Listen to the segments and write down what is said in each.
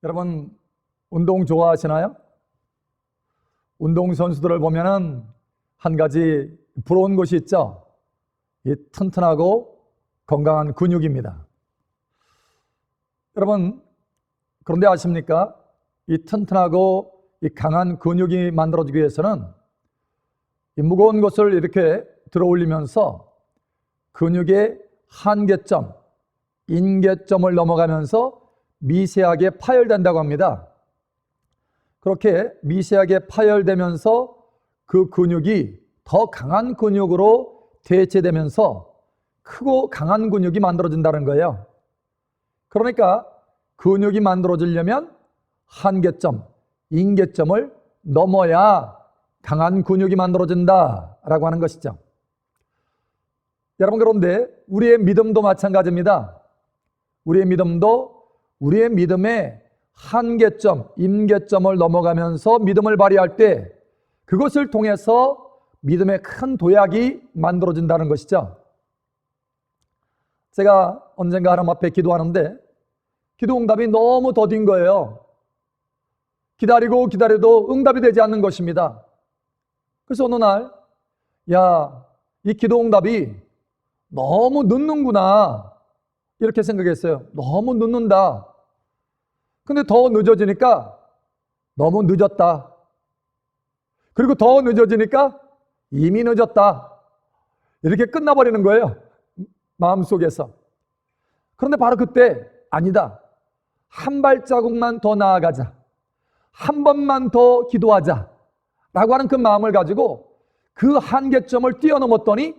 여러분, 운동 좋아하시나요? 운동선수들을 보면은 한 가지 부러운 것이 있죠. 이 튼튼하고 건강한 근육입니다. 여러분, 그런데 아십니까? 이 튼튼하고 이 강한 근육이 만들어지기 위해서는 이 무거운 것을 이렇게 들어 올리면서 근육의 한계점, 인계점을 넘어가면서 미세하게 파열된다고 합니다. 그렇게 미세하게 파열되면서 그 근육이 더 강한 근육으로 대체되면서 크고 강한 근육이 만들어진다는 거예요. 그러니까 근육이 만들어지려면 한계점, 인계점을 넘어야 강한 근육이 만들어진다라고 하는 것이죠. 여러분, 그런데 우리의 믿음도 마찬가지입니다. 우리의 믿음도 우리의 믿음의 한계점, 임계점을 넘어가면서 믿음을 발휘할 때 그것을 통해서 믿음의 큰 도약이 만들어진다는 것이죠. 제가 언젠가 하나님 앞에 기도하는데 기도 응답이 너무 더딘 거예요. 기다리고 기다려도 응답이 되지 않는 것입니다. 그래서 어느 날, 이 기도 응답이 너무 늦는구나 이렇게 생각했어요. 너무 늦는다. 근데 더 늦어지니까 너무 늦었다. 그리고 더 늦어지니까 이미 늦었다. 이렇게 끝나버리는 거예요. 마음속에서. 그런데 바로 그때 아니다. 한 발자국만 더 나아가자. 한 번만 더 기도하자. 라고 하는 그 마음을 가지고 그 한계점을 뛰어넘었더니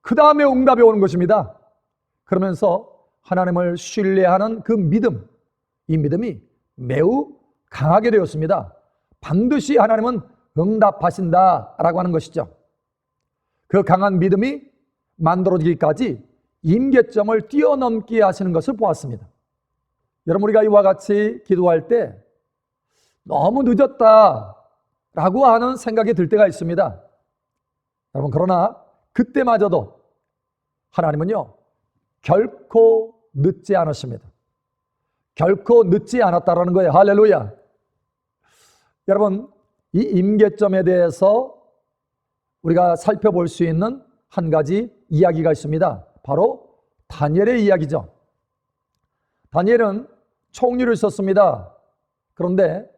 그 다음에 응답이 오는 것입니다. 그러면서 하나님을 신뢰하는 그 믿음, 이 믿음이 매우 강하게 되었습니다. 반드시 하나님은 응답하신다라고 하는 것이죠. 그 강한 믿음이 만들어지기까지 임계점을 뛰어넘게 하시는 것을 보았습니다. 여러분, 우리가 이와 같이 기도할 때 너무 늦었다라고 하는 생각이 들 때가 있습니다. 여러분, 그러나 그때마저도 하나님은요, 결코 늦지 않으십니다. 결코 늦지 않았다라는 거예요. 할렐루야. 여러분, 이 임계점에 대해서 우리가 살펴볼 수 있는 한 가지 이야기가 있습니다. 바로 다니엘의 이야기죠. 다니엘은 총리를 썼습니다. 그런데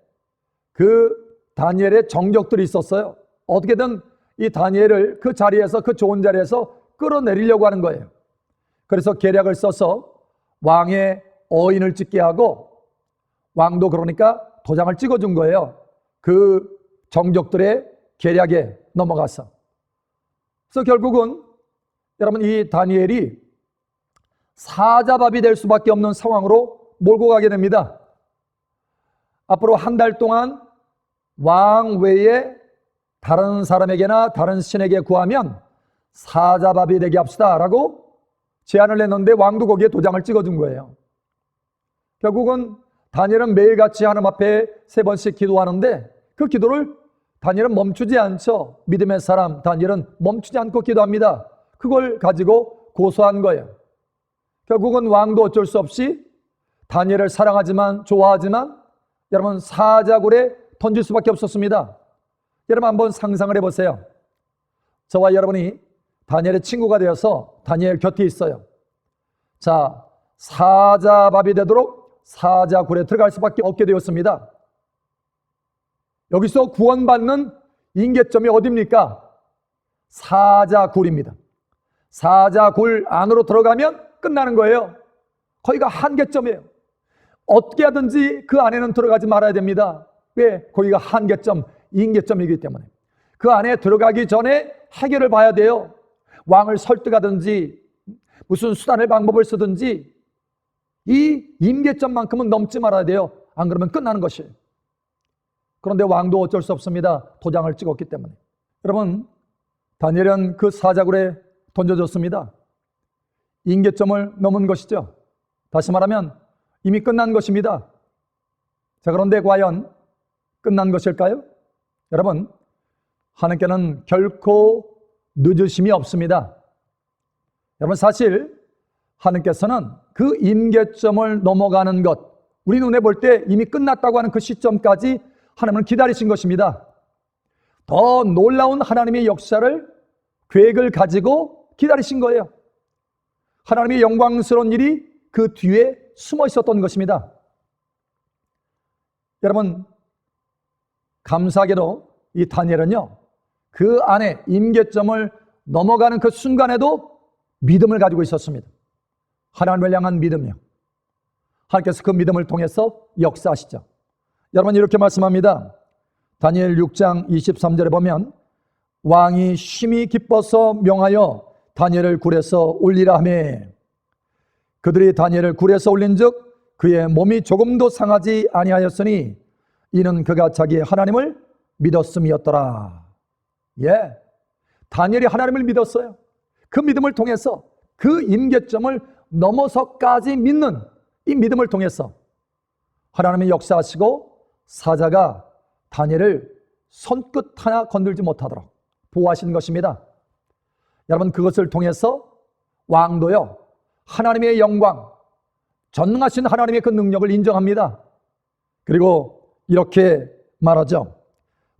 그 다니엘의 정적들이 있었어요. 어떻게든 이 다니엘을 그 자리에서, 그 좋은 자리에서 끌어내리려고 하는 거예요. 그래서 계략을 써서 왕의 어인을 찍게 하고 왕도 그러니까 도장을 찍어준 거예요. 그 정적들의 계략에 넘어가서. 그래서 결국은 여러분, 이 다니엘이 사자밥이 될 수밖에 없는 상황으로 몰고 가게 됩니다. 앞으로 한 달 동안 왕 외에 다른 사람에게나 다른 신에게 구하면 사자밥이 되게 합시다 라고 제안을 했는데 왕도 거기에 도장을 찍어준 거예요. 결국은 다니엘은 매일같이 하나님 앞에 3번씩 기도하는데 그 기도를 다니엘은 멈추지 않죠. 믿음의 사람 다니엘은 멈추지 않고 기도합니다. 그걸 가지고 고소한 거예요. 결국은 왕도 어쩔 수 없이 다니엘을 사랑하지만, 좋아하지만 여러분, 사자굴에 던질 수밖에 없었습니다. 여러분, 한번 상상을 해보세요. 저와 여러분이 다니엘의 친구가 되어서 다니엘 곁에 있어요. 자, 사자밥이 되도록 사자굴에 들어갈 수밖에 없게 되었습니다. 여기서 구원받는 인계점이 어디입니까? 사자굴입니다. 사자굴 안으로 들어가면 끝나는 거예요. 거기가 한계점이에요. 어떻게 하든지 그 안에는 들어가지 말아야 됩니다. 왜? 거기가 한계점, 인계점이기 때문에. 그 안에 들어가기 전에 해결을 봐야 돼요. 왕을 설득하든지 무슨 수단을 방법을 쓰든지 이 임계점만큼은 넘지 말아야 돼요. 안 그러면 끝나는 것이에요. 그런데 왕도 어쩔 수 없습니다. 도장을 찍었기 때문에. 여러분, 다니엘은 그 사자굴에 던져졌습니다. 임계점을 넘은 것이죠. 다시 말하면 이미 끝난 것입니다. 자, 그런데 과연 끝난 것일까요? 여러분, 하나님께는 결코 늦으심이 없습니다. 여러분, 사실 하나님께서는 그 임계점을 넘어가는 것, 우리 눈에 볼 때 이미 끝났다고 하는 그 시점까지 하나님은 기다리신 것입니다. 더 놀라운 하나님의 역사를, 계획을 가지고 기다리신 거예요. 하나님의 영광스러운 일이 그 뒤에 숨어 있었던 것입니다. 여러분, 감사하게도 이 다니엘은요, 그 안에 임계점을 넘어가는 그 순간에도 믿음을 가지고 있었습니다. 하나님을 향한 믿음이요. 하나님께서 그 믿음을 통해서 역사하시죠. 여러분, 이렇게 말씀합니다. 다니엘 6장 23절에 보면 왕이 심히 기뻐서 명하여 다니엘을 굴에서 올리라 하며 그들이 다니엘을 굴에서 올린즉 그의 몸이 조금도 상하지 아니하였으니 이는 그가 자기의 하나님을 믿었음이었더라. 예, 다니엘이 하나님을 믿었어요. 그 믿음을 통해서 그 임계점을 넘어서까지 믿는 이 믿음을 통해서 하나님의 역사하시고 사자가 다니엘을 손끝 하나 건들지 못하도록 보호하신 것입니다. 여러분, 그것을 통해서 왕도요, 하나님의 영광, 전능하신 하나님의 그 능력을 인정합니다. 그리고 이렇게 말하죠.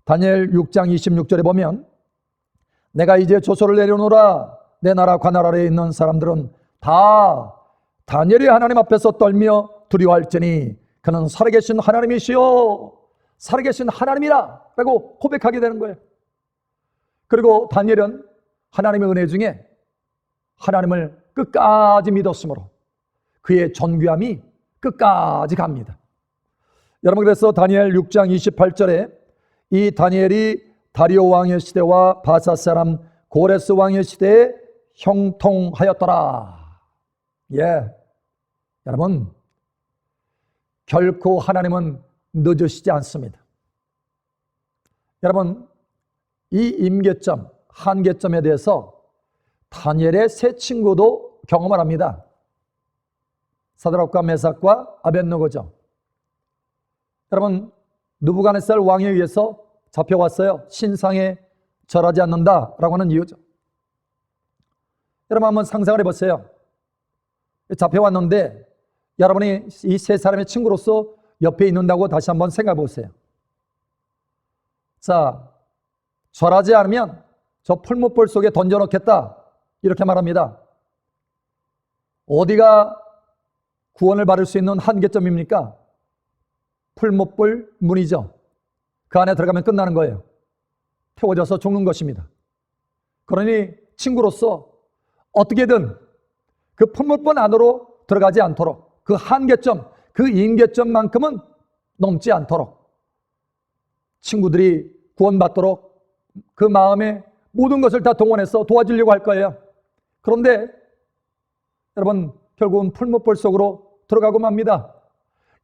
다니엘 6장 26절에 보면 내가 이제 조서를 내려놓으라. 내 나라 관할 아래에 있는 사람들은 다 다니엘이 하나님 앞에서 떨며 두려워할지니 그는 살아계신 하나님이시요 살아계신 하나님이라 라고 고백하게 되는 거예요. 그리고 다니엘은 하나님의 은혜 중에 하나님을 끝까지 믿었으므로 그의 존귀함이 끝까지 갑니다. 여러분, 그래서 다니엘 6장 28절에 이 다니엘이 다리오 왕의 시대와 바사 사람 고레스 왕의 시대에 형통하였더라. 예, 여러분, 결코 하나님은 늦으시지 않습니다. 여러분, 이 임계점, 한계점에 대해서 다니엘의 세 친구도 경험을 합니다. 사드락과 메삭과 아벳느고죠. 여러분, 느부갓네살 왕에 의해서 잡혀왔어요. 신상에 절하지 않는다라고 하는 이유죠. 여러분, 한번 상상을 해보세요. 잡혀왔는데 여러분이 이 세 사람의 친구로서 옆에 있는다고 다시 한번 생각해 보세요. 자, 절하지 않으면 저 풀무불 속에 던져놓겠다 이렇게 말합니다. 어디가 구원을 받을 수 있는 한계점입니까? 풀무불 문이죠. 그 안에 들어가면 끝나는 거예요. 태워져서 죽는 것입니다. 그러니 친구로서 어떻게든 그 풀무불 안으로 들어가지 않도록 그 한계점, 그 임계점만큼은 넘지 않도록 친구들이 구원받도록 그 마음에 모든 것을 다 동원해서 도와주려고 할 거예요. 그런데 여러분, 결국은 풀무불 속으로 들어가고 맙니다.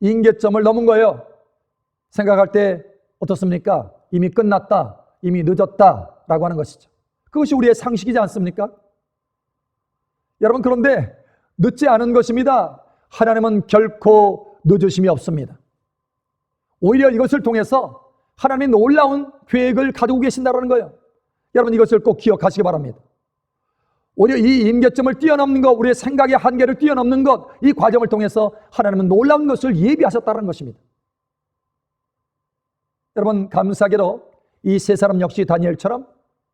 임계점을 넘은 거예요. 생각할 때 어떻습니까? 이미 끝났다, 이미 늦었다라고 하는 것이죠. 그것이 우리의 상식이지 않습니까? 여러분, 그런데 늦지 않은 것입니다. 하나님은 결코 늦으심이 없습니다. 오히려 이것을 통해서 하나님이 놀라운 계획을 가지고 계신다는 거예요. 여러분, 이것을 꼭 기억하시기 바랍니다. 오히려 이 임계점을 뛰어넘는 것, 우리의 생각의 한계를 뛰어넘는 것, 이 과정을 통해서 하나님은 놀라운 것을 예비하셨다는 것입니다. 여러분, 감사하게도 이 세 사람 역시 다니엘처럼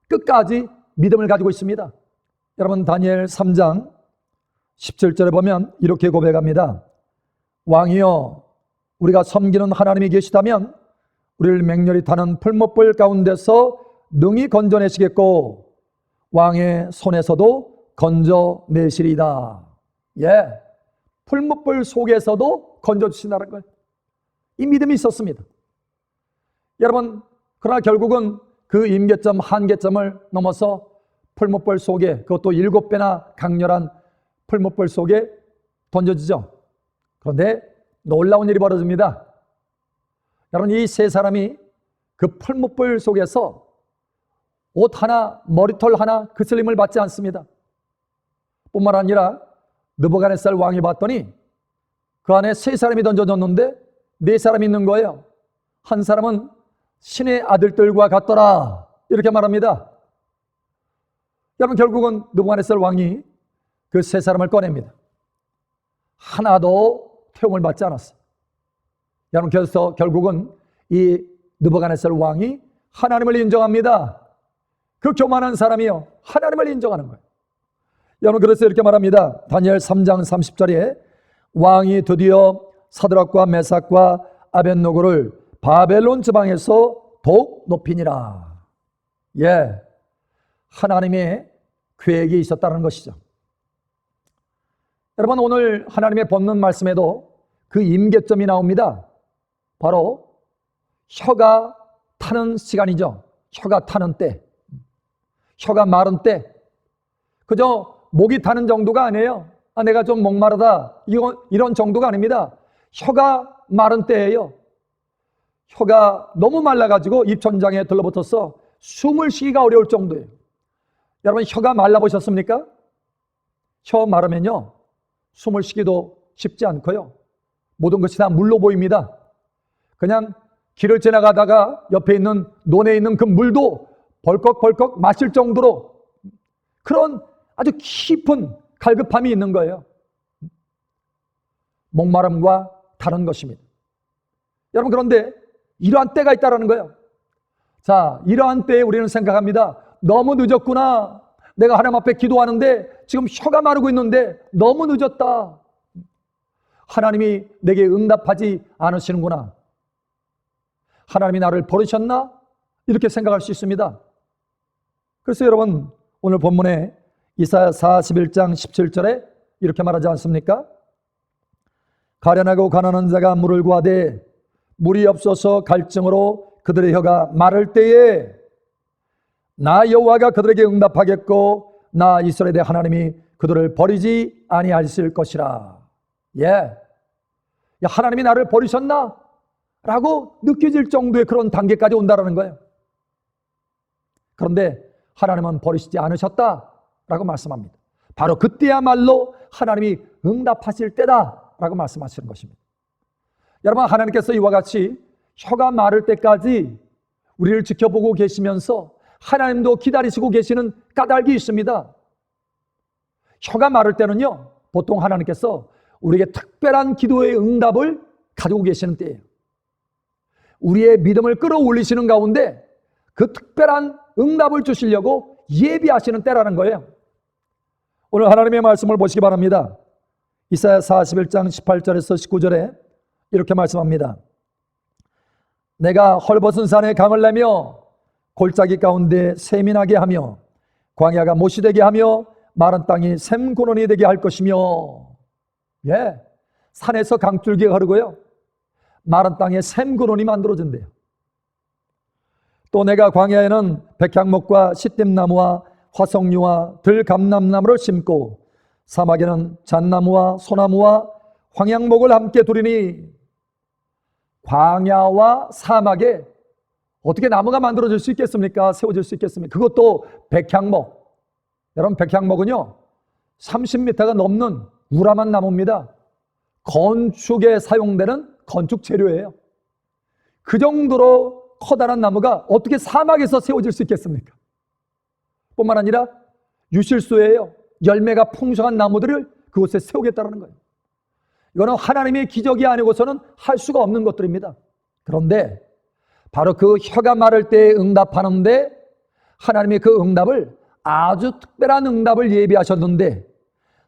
끝까지 믿음을 가지고 있습니다. 여러분, 다니엘 3장 17절에 보면 이렇게 고백합니다. 왕이여, 우리가 섬기는 하나님이 계시다면 우리를 맹렬히 타는 풀무불 가운데서 능히 건져내시겠고 왕의 손에서도 건져내시리이다. 예, 풀무불 속에서도 건져주신다는 거예요. 이 믿음이 있었습니다. 여러분, 그러나 결국은 그 임계점, 한계점을 넘어서 풀무불 속에, 그것도 7배나 강렬한 풀무불 속에 던져지죠. 그런데 놀라운 일이 벌어집니다. 여러분, 이 세 사람이 그 풀무불 속에서 옷 하나, 머리털 하나 그슬림을 받지 않습니다. 뿐만 아니라 느부갓네살 왕이 봤더니 그 안에 세 사람이 던져졌는데 네 사람이 있는 거예요. 한 사람은 신의 아들들과 같더라 이렇게 말합니다. 여러분, 결국은 느부갓네살 왕이 그 세 사람을 꺼냅니다. 하나도 태움을 받지 않았어요. 여러분, 그래서 결국은 이 느부갓네살 왕이 하나님을 인정합니다. 그 교만한 사람이요, 하나님을 인정하는 거예요. 여러분, 그래서 이렇게 말합니다. 다니엘 3장 30절에 왕이 드디어 사드락과 메삭과 아벳노고를 바벨론 지방에서 더욱 높이니라. 예, 하나님의 계획이 있었다는 것이죠. 여러분, 오늘 하나님의 본문 말씀에도 그 임계점이 나옵니다. 바로 혀가 타는 시간이죠. 혀가 타는 때, 혀가 마른 때. 그저 목이 타는 정도가 아니에요. 내가 좀 목마르다, 이런 정도가 아닙니다. 혀가 마른 때예요. 혀가 너무 말라가지고 입천장에 들러붙어서 숨을 쉬기가 어려울 정도예요. 여러분, 혀가 말라보셨습니까? 혀 마르면요, 숨을 쉬기도 쉽지 않고요, 모든 것이 다 물로 보입니다. 그냥 길을 지나가다가 옆에 있는 논에 있는 그 물도 벌컥벌컥 마실 정도로 그런 아주 깊은 갈급함이 있는 거예요. 목마름과 다른 것입니다. 여러분, 그런데 이러한 때가 있다는 거예요. 자, 이러한 때에 우리는 생각합니다. 너무 늦었구나. 내가 하나님 앞에 기도하는데 지금 혀가 마르고 있는데 너무 늦었다. 하나님이 내게 응답하지 않으시는구나. 하나님이 나를 버리셨나? 이렇게 생각할 수 있습니다. 그래서 여러분, 오늘 본문에 이사야 41장 17절에 이렇게 말하지 않습니까? 가련하고 가난한 자가 물을 구하되 물이 없어서 갈증으로 그들의 혀가 마를 때에 나 여호와가 그들에게 응답하겠고 나 이스라엘의 하나님이 그들을 버리지 아니하실 것이라. 예, 하나님이 나를 버리셨나? 라고 느껴질 정도의 그런 단계까지 온다는 거예요. 그런데 하나님은 버리시지 않으셨다라고 말씀합니다. 바로 그때야말로 하나님이 응답하실 때다라고 말씀하시는 것입니다. 여러분, 하나님께서 이와 같이 혀가 마를 때까지 우리를 지켜보고 계시면서 하나님도 기다리시고 계시는 까닭이 있습니다. 혀가 마를 때는요, 보통 하나님께서 우리에게 특별한 기도의 응답을 가지고 계시는 때예요. 우리의 믿음을 끌어올리시는 가운데 그 특별한 응답을 주시려고 예비하시는 때라는 거예요. 오늘 하나님의 말씀을 보시기 바랍니다. 이사야 41장 18절에서 19절에 이렇게 말씀합니다. 내가 헐벗은 산에 강을 내며 골짜기 가운데 샘이 나게 하며 광야가 못이 되게 하며 마른 땅이 샘근원이 되게 할 것이며. 예, 산에서 강줄기가 흐르고요, 마른 땅에 샘근원이 만들어진대요. 또 내가 광야에는 백향목과 시띠나무와 화석류와 들감람나무를 심고 사막에는 잣나무와 소나무와 황양목을 함께 두리니. 광야와 사막에 어떻게 나무가 만들어질 수 있겠습니까? 세워질 수 있겠습니까? 그것도 백향목. 여러분, 백향목은요 30m가 넘는 우람한 나무입니다. 건축에 사용되는 건축 재료예요. 그 정도로 커다란 나무가 어떻게 사막에서 세워질 수 있겠습니까? 뿐만 아니라 유실수예요. 열매가 풍성한 나무들을 그곳에 세우겠다는 거예요. 이거는 하나님의 기적이 아니고서는 할 수가 없는 것들입니다. 그런데 바로 그 혀가 마를 때 응답하는데 하나님이 그 응답을, 아주 특별한 응답을 예비하셨는데,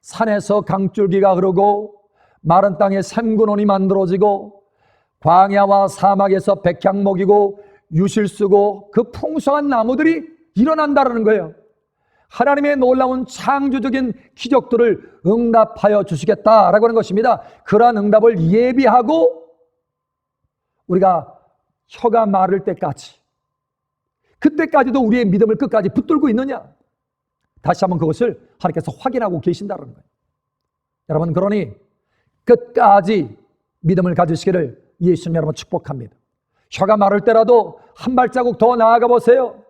산에서 강줄기가 흐르고 마른 땅에 샘근원이 만들어지고 광야와 사막에서 백향목이고 유실수고 그 풍성한 나무들이 일어난다는 거예요. 하나님의 놀라운 창조적인 기적들을 응답하여 주시겠다라고 하는 것입니다. 그러한 응답을 예비하고 우리가 혀가 마를 때까지, 그때까지도 우리의 믿음을 끝까지 붙들고 있느냐, 다시 한번 그것을 하나님께서 확인하고 계신다는 거예요. 여러분, 그러니 끝까지 믿음을 가지시기를 예수님 여러분 축복합니다. 혀가 마를 때라도 한 발자국 더 나아가 보세요.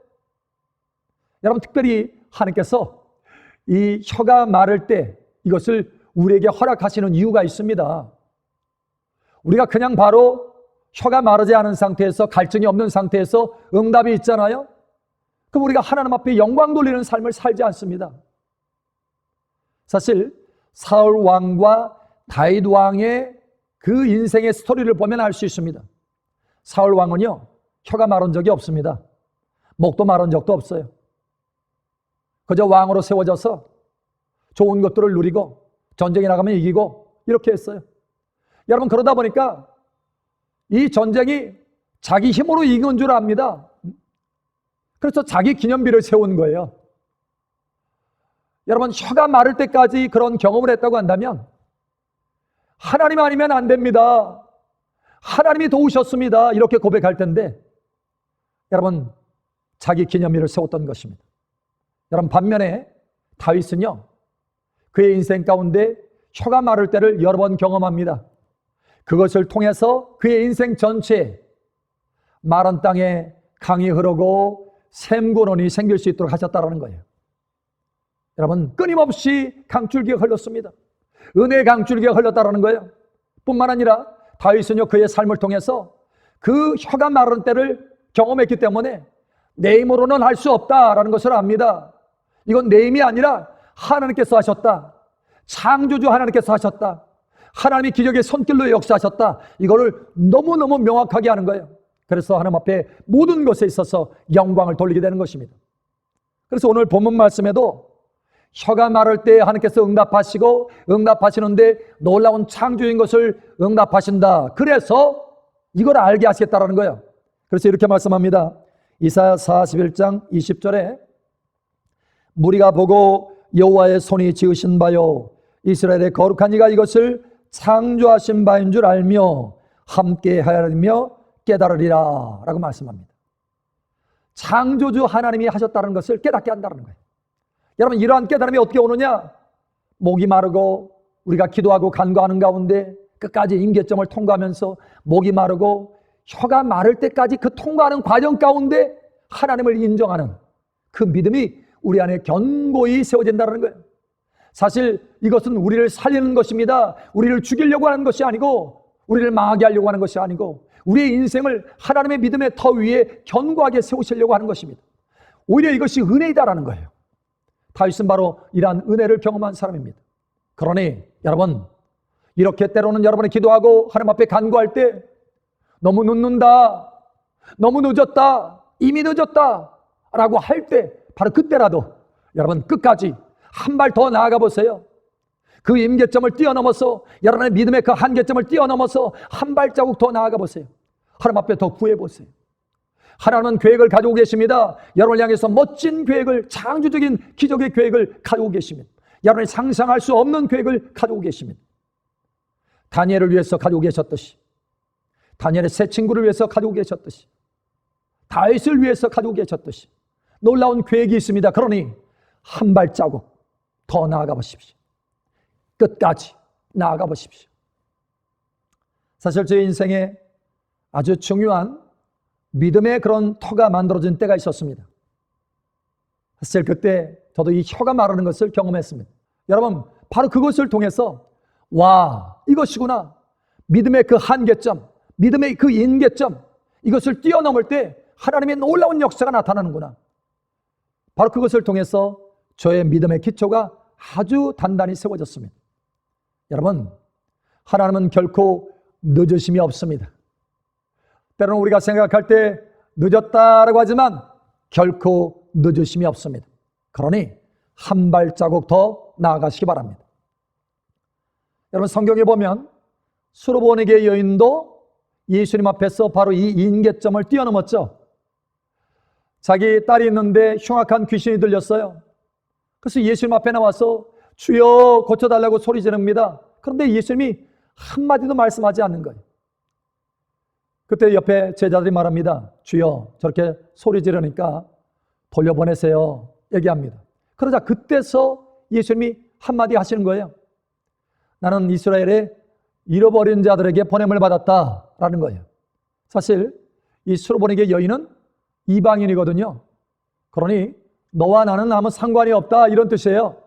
여러분, 특별히 하나님께서 이 혀가 마를 때 이것을 우리에게 허락하시는 이유가 있습니다. 우리가 그냥 바로 혀가 마르지 않은 상태에서, 갈증이 없는 상태에서 응답이 있잖아요. 그럼 우리가 하나님 앞에 영광 돌리는 삶을 살지 않습니다. 사실 사울 왕과 다윗 왕의 그 인생의 스토리를 보면 알 수 있습니다. 사울 왕은요, 혀가 마른 적이 없습니다. 목도 마른 적도 없어요. 그저 왕으로 세워져서 좋은 것들을 누리고 전쟁에 나가면 이기고 이렇게 했어요. 여러분, 그러다 보니까 이 전쟁이 자기 힘으로 이긴 줄 압니다. 그래서 자기 기념비를 세운 거예요. 여러분, 혀가 마를 때까지 그런 경험을 했다고 한다면 하나님 아니면 안 됩니다. 하나님이 도우셨습니다. 이렇게 고백할 텐데, 여러분, 자기 기념비를 세웠던 것입니다. 여러분, 반면에 다윗은요, 그의 인생 가운데 혀가 마를 때를 여러 번 경험합니다. 그것을 통해서 그의 인생 전체에 마른 땅에 강이 흐르고 샘고론이 생길 수 있도록 하셨다는 거예요. 여러분, 끊임없이 강줄기가 흘렀습니다. 은혜의 강줄기가 흘렀다는 거예요. 뿐만 아니라 다윗은요, 그의 삶을 통해서 그 혀가 마른 때를 경험했기 때문에 내 힘으로는 할 수 없다라는 것을 압니다. 이건 내 힘이 아니라 하나님께서 하셨다. 창조주 하나님께서 하셨다. 하나님이 기적의 손길로 역사하셨다. 이거를 너무너무 명확하게 하는 거예요. 그래서 하나님 앞에 모든 것에 있어서 영광을 돌리게 되는 것입니다. 그래서 오늘 본문 말씀에도 혀가 마를 때 하나님께서 응답하시고 응답하시는데 놀라운 창조인 것을 응답하신다. 그래서 이걸 알게 하시겠다라는 거예요. 그래서 이렇게 말씀합니다. 이사야 41장 20절에 무리가 보고 여호와의 손이 지으신 바요 이스라엘의 거룩한 이가 이것을 창조하신 바인 줄 알며 함께 하여며 깨달으리라 라고 말씀합니다. 창조주 하나님이 하셨다는 것을 깨닫게 한다는 거예요. 여러분, 이러한 깨달음이 어떻게 오느냐? 목이 마르고 우리가 기도하고 간구하는 가운데 끝까지 임계점을 통과하면서 목이 마르고 혀가 마를 때까지 그 통과하는 과정 가운데 하나님을 인정하는 그 믿음이 우리 안에 견고히 세워진다는 거예요. 사실 이것은 우리를 살리는 것입니다. 우리를 죽이려고 하는 것이 아니고, 우리를 망하게 하려고 하는 것이 아니고, 우리의 인생을 하나님의 믿음의 터 위에 견고하게 세우시려고 하는 것입니다. 오히려 이것이 은혜이다라는 거예요. 다윗은 바로 이러한 은혜를 경험한 사람입니다. 그러니 여러분, 이렇게 때로는 여러분이 기도하고 하나님 앞에 간구할 때 너무 늦는다, 너무 늦었다, 이미 늦었다 라고 할 때, 바로 그때라도 여러분 끝까지 한 발 더 나아가 보세요. 그 임계점을 뛰어넘어서, 여러분의 믿음의 그 한계점을 뛰어넘어서 한 발자국 더 나아가 보세요. 하나님 앞에 더 구해 보세요. 하나님은 계획을 가지고 계십니다. 여러분을 향해서 멋진 계획을, 창조적인 기적의 계획을 가지고 계십니다. 여러분이 상상할 수 없는 계획을 가지고 계십니다. 다니엘을 위해서 가지고 계셨듯이, 다니엘의 세 친구를 위해서 가지고 계셨듯이, 다윗을 위해서 가지고 계셨듯이 놀라운 계획이 있습니다. 그러니 한 발자국 더 나아가 보십시오. 끝까지 나아가 보십시오. 사실 제 인생에 아주 중요한 믿음의 그런 터가 만들어진 때가 있었습니다. 사실 그때 저도 이 혀가 마르는 것을 경험했습니다. 여러분, 바로 그것을 통해서 와, 이것이구나. 믿음의 그 한계점, 믿음의 그 인계점, 이것을 뛰어넘을 때 하나님의 놀라운 역사가 나타나는구나. 바로 그것을 통해서 저의 믿음의 기초가 아주 단단히 세워졌습니다. 여러분, 하나님은 결코 늦으심이 없습니다. 때로는 우리가 생각할 때 늦었다라고 하지만 결코 늦으심이 없습니다. 그러니 한 발자국 더 나아가시기 바랍니다. 여러분, 성경에 보면 수르보니게 여인도 예수님 앞에서 바로 이 인계점을 뛰어넘었죠. 자기 딸이 있는데 흉악한 귀신이 들렸어요. 그래서 예수님 앞에 나와서 주여 고쳐달라고 소리 지릅니다. 그런데 예수님이 한마디도 말씀하지 않는 거예요. 그때 옆에 제자들이 말합니다. 주여, 저렇게 소리 지르니까 돌려보내세요. 얘기합니다. 그러자 그때서 예수님이 한마디 하시는 거예요. 나는 이스라엘의 잃어버린 자들에게 보냄을 받았다라는 거예요. 사실 이 수르보니게 여인은 이방인이거든요. 그러니 너와 나는 아무 상관이 없다, 이런 뜻이에요.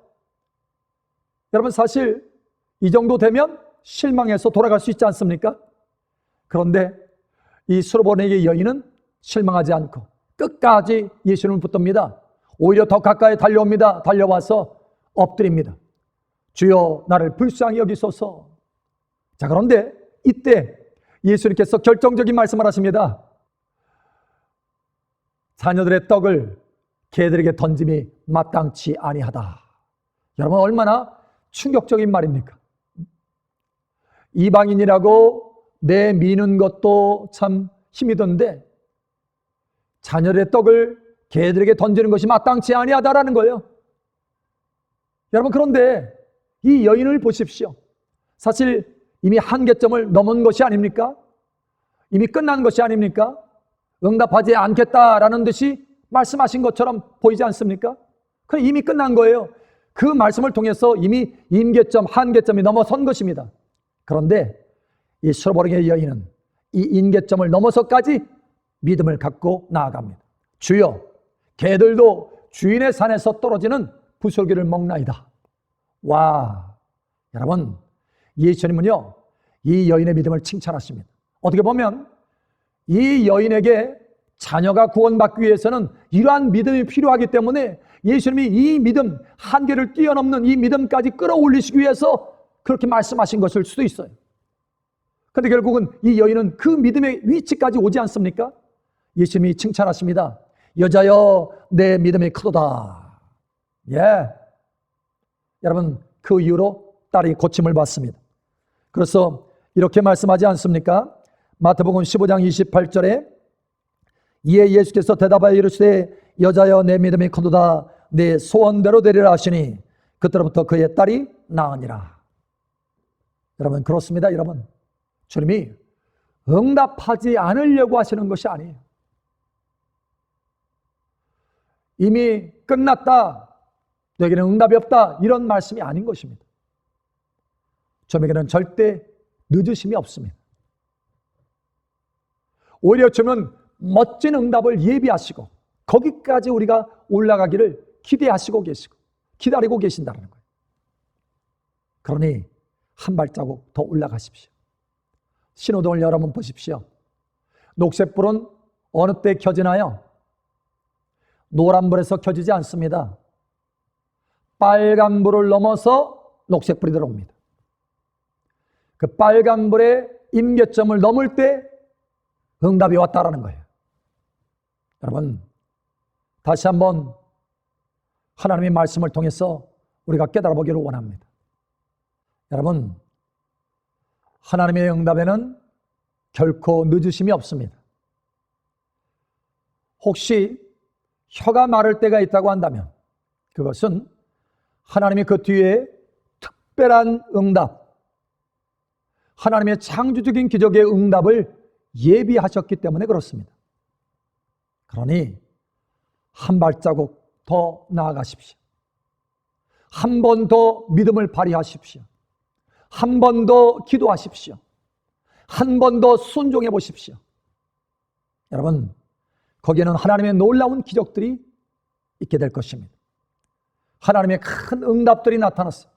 여러분, 사실 이 정도 되면 실망해서 돌아갈 수 있지 않습니까? 그런데 이 수르보니게 여인은 실망하지 않고 끝까지 예수님을 붙듭니다. 오히려 더 가까이 달려옵니다. 달려와서 엎드립니다. 주여, 나를 불쌍히 여기소서. 자, 그런데 이때 예수님께서 결정적인 말씀을 하십니다. 자녀들의 떡을 개들에게 던짐이 마땅치 아니하다. 여러분, 얼마나 충격적인 말입니까? 이방인이라고 내미는 것도 참 힘이 든데 자녀들의 떡을 개들에게 던지는 것이 마땅치 아니하다라는 거예요. 여러분, 그런데 이 여인을 보십시오. 사실 이미 한계점을 넘은 것이 아닙니까? 이미 끝난 것이 아닙니까? 응답하지 않겠다라는 듯이 말씀하신 것처럼 보이지 않습니까? 그럼 이미 끝난 거예요. 그 말씀을 통해서 이미 임계점, 한계점이 넘어선 것입니다. 그런데 이 수로보르게 여인은 이 임계점을 넘어서까지 믿음을 갖고 나아갑니다. 주여, 개들도 주인의 산에서 떨어지는 부슬기를 먹나이다. 와, 여러분, 예수님은요, 이 여인의 믿음을 칭찬하십니다. 어떻게 보면 이 여인에게 자녀가 구원받기 위해서는 이러한 믿음이 필요하기 때문에 예수님이 이 믿음, 한계를 뛰어넘는 이 믿음까지 끌어올리시기 위해서 그렇게 말씀하신 것일 수도 있어요. 그런데 결국은 이 여인은 그 믿음의 위치까지 오지 않습니까? 예수님이 칭찬하십니다. 여자여, 내 믿음이 크도다. 예. 여러분, 그 이후로 딸이 고침을 받습니다. 그래서 이렇게 말씀하지 않습니까? 마태복음 15장 28절에 이에 예수께서 대답하여 이르시되 여자여, 내 믿음이 크도다. 내 소원대로 되리라 하시니 그때로부터 그의 딸이 나으니라. 여러분, 그렇습니다. 여러분, 주님이 응답하지 않으려고 하시는 것이 아니에요. 이미 끝났다, 너에게는 응답이 없다, 이런 말씀이 아닌 것입니다. 주님에게는 절대 늦으심이 없습니다. 오히려 주님은 멋진 응답을 예비하시고 거기까지 우리가 올라가기를 기대하시고 계시고 기다리고 계신다는 거예요. 그러니 한 발자국 더 올라가십시오. 신호등을 여러분 보십시오. 녹색불은 어느 때 켜지나요? 노란불에서 켜지지 않습니다. 빨간불을 넘어서 녹색불이 들어옵니다. 그 빨간불의 임계점을 넘을 때 응답이 왔다라는 거예요. 여러분, 다시 한번 하나님의 말씀을 통해서 우리가 깨달아 보기를 원합니다. 여러분, 하나님의 응답에는 결코 늦으심이 없습니다. 혹시 혀가 마를 때가 있다고 한다면 그것은 하나님이 그 뒤에 특별한 응답, 하나님의 창조적인 기적의 응답을 예비하셨기 때문에 그렇습니다. 그러니 한 발자국 더 나아가십시오. 한 번 더 믿음을 발휘하십시오. 한 번 더 기도하십시오. 한 번 더 순종해 보십시오. 여러분, 거기에는 하나님의 놀라운 기적들이 있게 될 것입니다. 하나님의 큰 응답들이 나타났어요.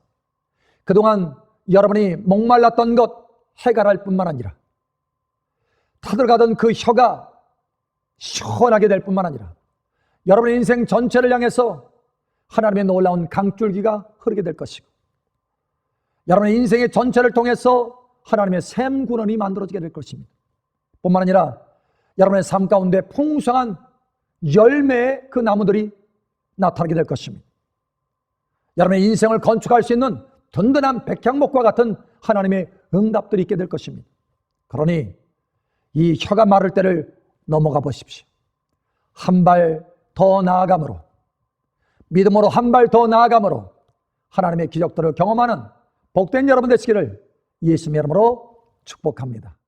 그동안 여러분이 목말랐던 것 해결할 뿐만 아니라 타들어가던 그 혀가 시원하게 될 뿐만 아니라 여러분의 인생 전체를 향해서 하나님의 놀라운 강줄기가 흐르게 될 것이고 여러분의 인생의 전체를 통해서 하나님의 샘군원이 만들어지게 될 것입니다. 뿐만 아니라 여러분의 삶 가운데 풍성한 열매의 그 나무들이 나타나게 될 것입니다. 여러분의 인생을 건축할 수 있는 든든한 백향목과 같은 하나님의 응답들이 있게 될 것입니다. 그러니 이 혀가 마를 때를 넘어가 보십시오. 한 발 더 나아감으로, 믿음으로 한 발 더 나아감으로 하나님의 기적들을 경험하는 복된 여러분 되시기를 예수님의 이름으로 축복합니다.